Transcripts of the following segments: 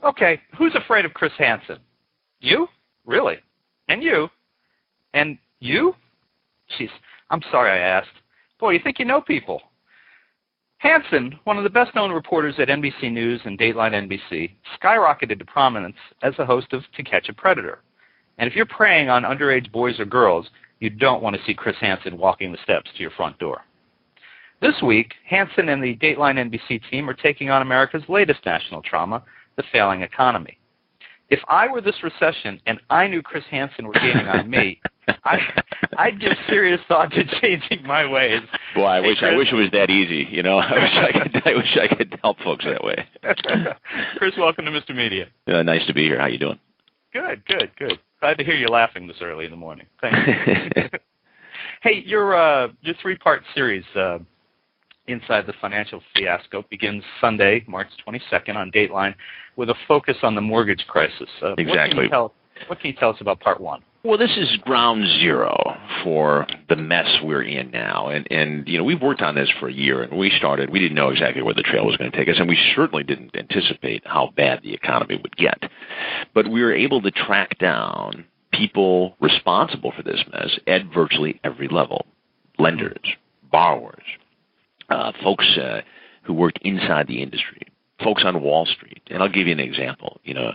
Okay, who's afraid of Chris Hansen? You? Really? And you? And you? Jeez, I'm sorry I asked. Boy, you think you know people. Hansen, one of the best-known reporters at NBC News and Dateline NBC, skyrocketed to prominence as the host of To Catch a Predator. And if you're preying on underage boys or girls, you don't want to see Chris Hansen walking the steps to your front door. This week, Hansen and the Dateline NBC team are taking on America's latest national trauma, the failing economy. If I were this recession and I knew Chris Hansen were gaining on me, I'd give serious thought to changing my ways. Boy, I wish it was that easy. You know, I wish I could help folks that way. Chris, welcome to Mr. Media. Nice to be here. How you doing? Good. Glad to hear you laughing this early in the morning. Thank you. Hey, your three-part series, Inside the Financial Fiasco, begins Sunday, March 22nd on Dateline with a focus on the mortgage crisis. Exactly. What can you tell us about part one? Well, this is ground zero for the mess we're in now. And you know, we've worked on this for a year, and we didn't know exactly where the trail was going to take us, and we certainly didn't anticipate how bad the economy would get. But we were able to track down people responsible for this mess at virtually every level: lenders, borrowers, folks who worked inside the industry, folks on Wall Street. And I'll give you an example. You know,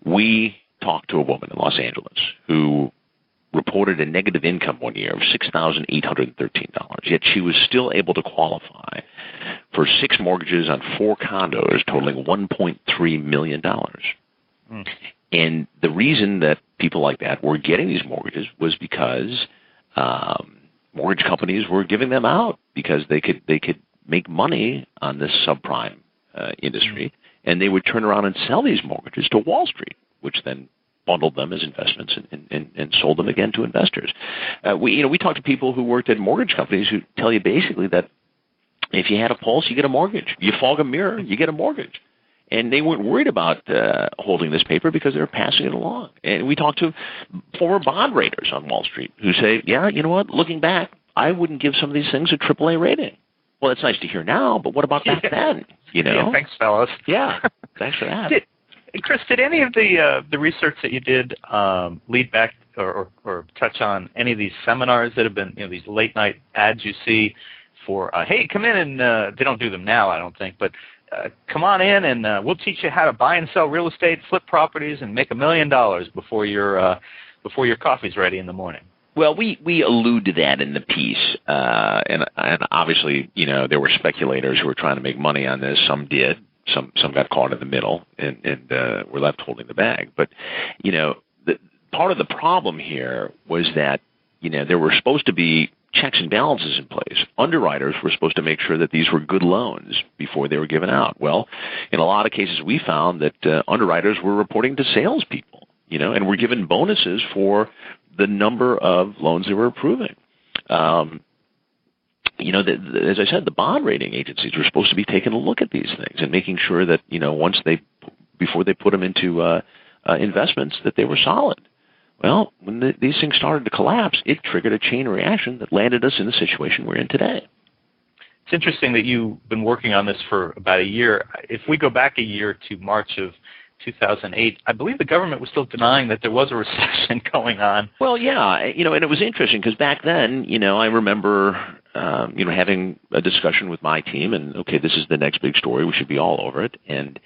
we talked to a woman in Los Angeles who reported a negative income one year of $6,813, yet she was still able to qualify for 6 mortgages on 4 condos totaling $1.3 million. And the reason that people like that were getting these mortgages was because mortgage companies were giving them out because they could make money on this subprime industry, and they would turn around and sell these mortgages to Wall Street, which then bundled them as investments and sold them again to investors. We talked to people who worked at mortgage companies who tell you basically that if you had a pulse, you get a mortgage. You fog a mirror, you get a mortgage. And they weren't worried about holding this paper because they were passing it along. And we talked to former bond raters on Wall Street who say, yeah, you know what, looking back, I wouldn't give some of these things a AAA rating. Well, it's nice to hear now, but what about back then? You know? Yeah, thanks, fellas. Yeah, thanks for that. Chris, did any of the research that you did lead back or touch on any of these seminars that have been, these late night ads you see for, hey, come in and they don't do them now, I don't think, but come on in and we'll teach you how to buy and sell real estate, flip properties, and make $1 million before your coffee's ready in the morning. Well, we allude to that in the piece, and obviously, there were speculators who were trying to make money on this. Some did. Some got caught in the middle and were left holding the bag. But, part of the problem here was that, there were supposed to be checks and balances in place. Underwriters were supposed to make sure that these were good loans before they were given out. Well, in a lot of cases, we found that underwriters were reporting to salespeople, and were given bonuses for the number of loans they were approving. As I said, the bond rating agencies were supposed to be taking a look at these things and making sure that, before they put them into investments, that they were solid. Well, when these things started to collapse, it triggered a chain reaction that landed us in the situation we're in today. It's interesting that you've been working on this for about a year. If we go back a year to March of 2008, I believe the government was still denying that there was a recession going on. Well, yeah, and it was interesting because back then, I remember, having a discussion with my team and, okay, this is the next big story. We should be all over it. And,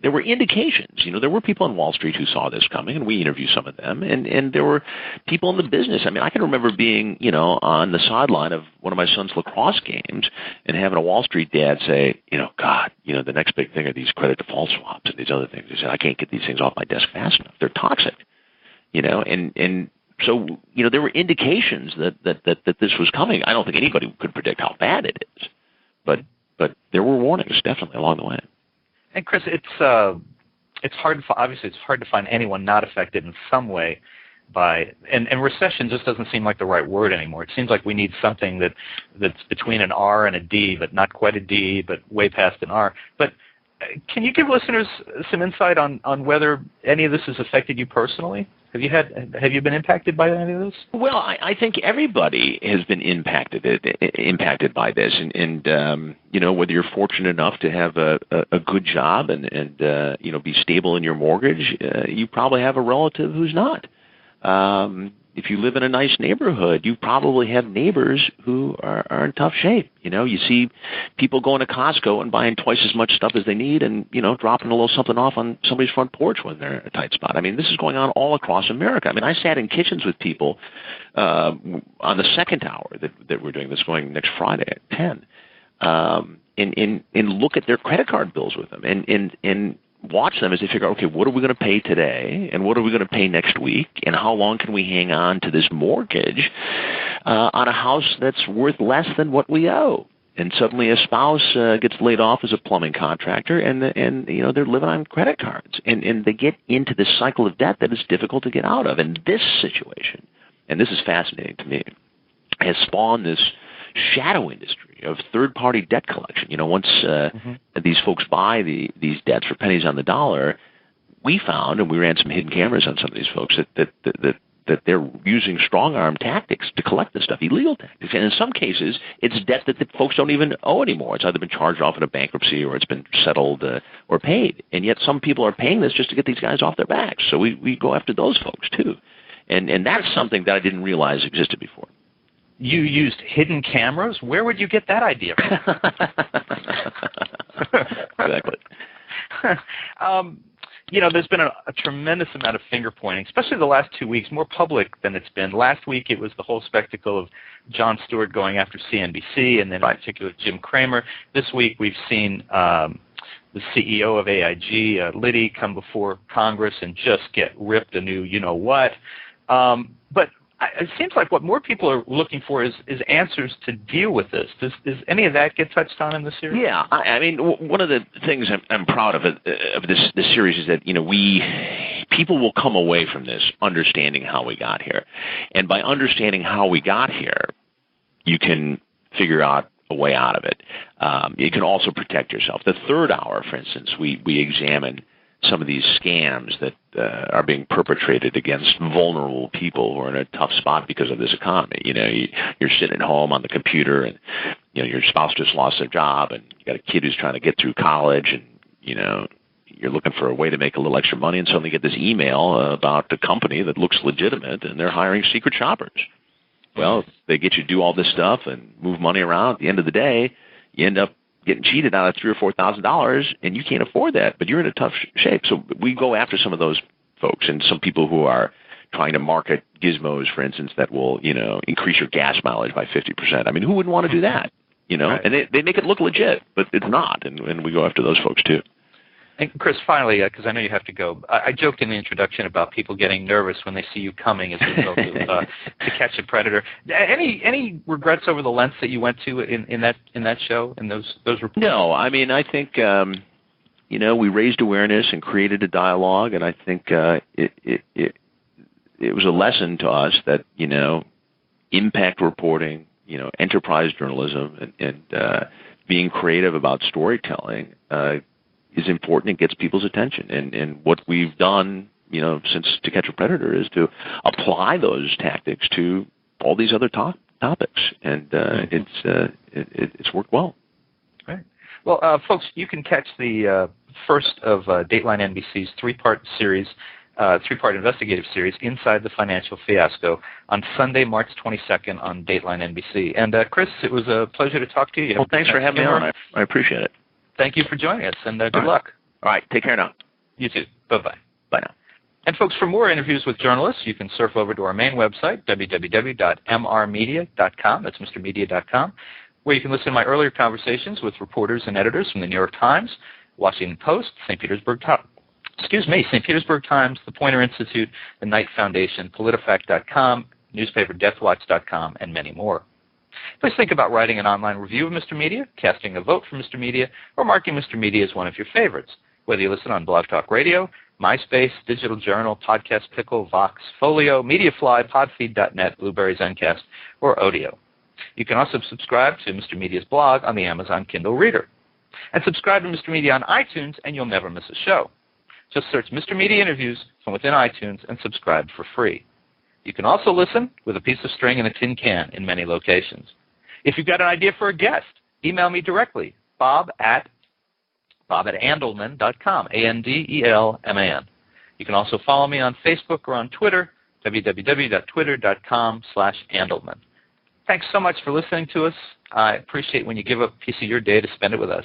there were indications. There were people on Wall Street who saw this coming, and we interviewed some of them. And there were people in the business. I mean, I can remember being, on the sideline of one of my son's lacrosse games and having a Wall Street dad say, God, the next big thing are these credit default swaps and these other things. He said, I can't get these things off my desk fast enough. They're toxic. And so, there were indications that this was coming. I don't think anybody could predict how bad it is, but there were warnings definitely along the way. And Chris, it's hard. Obviously, it's hard to find anyone not affected in some way by. And recession just doesn't seem like the right word anymore. It seems like we need something that's between an R and a D, but not quite a D, but way past an R. But can you give listeners some insight on whether any of this has affected you personally? Have you been impacted by any of this? Well, I think everybody has been impacted by this, and whether you're fortunate enough to have a good job and be stable in your mortgage, you probably have a relative who's not. If you live in a nice neighborhood, you probably have neighbors who are in tough shape. You see people going to Costco and buying twice as much stuff as they need and, dropping a little something off on somebody's front porch when they're in a tight spot. I mean, this is going on all across America. I mean, I sat in kitchens with people on the second hour that we're doing this, going next Friday at 10, and look at their credit card bills with them and watch them as they figure out, okay, what are we going to pay today, and what are we going to pay next week, and how long can we hang on to this mortgage on a house that's worth less than what we owe? And suddenly a spouse gets laid off as a plumbing contractor, and they're living on credit cards, and they get into this cycle of debt that is difficult to get out of. And this situation, and this is fascinating to me, has spawned this shadow industry of third-party debt collection. Once these folks buy these debts for pennies on the dollar, we found, and we ran some hidden cameras on some of these folks, that they're using strong-arm tactics to collect this stuff, illegal tactics. And in some cases, it's debt that the folks don't even owe anymore. It's either been charged off in a bankruptcy or it's been settled or paid. And yet some people are paying this just to get these guys off their backs. So we go after those folks, too. And that's something that I didn't realize existed before. You used hidden cameras? Where would you get that idea from? Exactly. There's been a tremendous amount of finger-pointing, especially the last 2 weeks, more public than it's been. Last week it was the whole spectacle of Jon Stewart going after CNBC, and then in particular Jim Cramer. This week we've seen the CEO of AIG, Liddy, come before Congress and just get ripped a new you-know-what. But it seems like what more people are looking for is answers to deal with this. Does any of that get touched on in the series? Yeah, I mean, one of the things I'm proud of this series is that people will come away from this understanding how we got here, and by understanding how we got here, you can figure out a way out of it. You can also protect yourself. The third hour, for instance, we examine some of these scams that are being perpetrated against vulnerable people who are in a tough spot because of this economy. You're sitting at home on the computer, and your spouse just lost their job, and you got a kid who's trying to get through college, and you're looking for a way to make a little extra money, and suddenly get this email about a company that looks legitimate, and they're hiring secret shoppers. Well, they get you to do all this stuff and move money around. At the end of the day, you end up getting cheated out of $3,000 or $4,000, and you can't afford that, but you're in a tough shape. So we go after some of those folks, and some people who are trying to market gizmos, for instance, that will increase your gas mileage by 50%. I mean, who wouldn't want to do that? Right. And they make it look legit, but it's not, and we go after those folks too. And Chris, finally, because I know you have to go, I joked in the introduction about people getting nervous when they see you coming as a result of To Catch a Predator. Any regrets over the lengths that you went to in that show and those reports? No, I mean, I think we raised awareness and created a dialogue, and I think it was a lesson to us that impact reporting, enterprise journalism, and being creative about storytelling is important. It gets people's attention. And what we've done, since To Catch a Predator is to apply those tactics to all these other topics. And it's worked well. Right. Well, folks, you can catch the first of Dateline NBC's three-part investigative series, Inside the Financial Fiasco, on Sunday, March 22nd on Dateline NBC. And Chris, it was a pleasure to talk to you. Well, thanks for having me on. I appreciate it. Thank you for joining us, and good luck. All right. Take care now. You too. Bye-bye. Bye now. And folks, for more interviews with journalists, you can surf over to our main website, www.mrmedia.com. That's mrmedia.com, where you can listen to my earlier conversations with reporters and editors from the New York Times, Washington Post, St. Petersburg Times, the Poynter Institute, the Knight Foundation, PolitiFact.com, newspaper DeathWatch.com, and many more. Please think about writing an online review of Mr. Media, casting a vote for Mr. Media, or marking Mr. Media as one of your favorites, whether you listen on Blog Talk Radio, MySpace, Digital Journal, Podcast Pickle, Vox, Folio, Mediafly, Podfeed.net, Blueberry Zencast, or Odeo. You can also subscribe to Mr. Media's blog on the Amazon Kindle Reader. And subscribe to Mr. Media on iTunes, and you'll never miss a show. Just search Mr. Media Interviews from within iTunes and subscribe for free. You can also listen with a piece of string and a tin can in many locations. If you've got an idea for a guest, email me directly, bob@andelman.com, ANDELMAN. You can also follow me on Facebook or on Twitter, www.twitter.com/Andelman. Thanks so much for listening to us. I appreciate when you give up a piece of your day to spend it with us.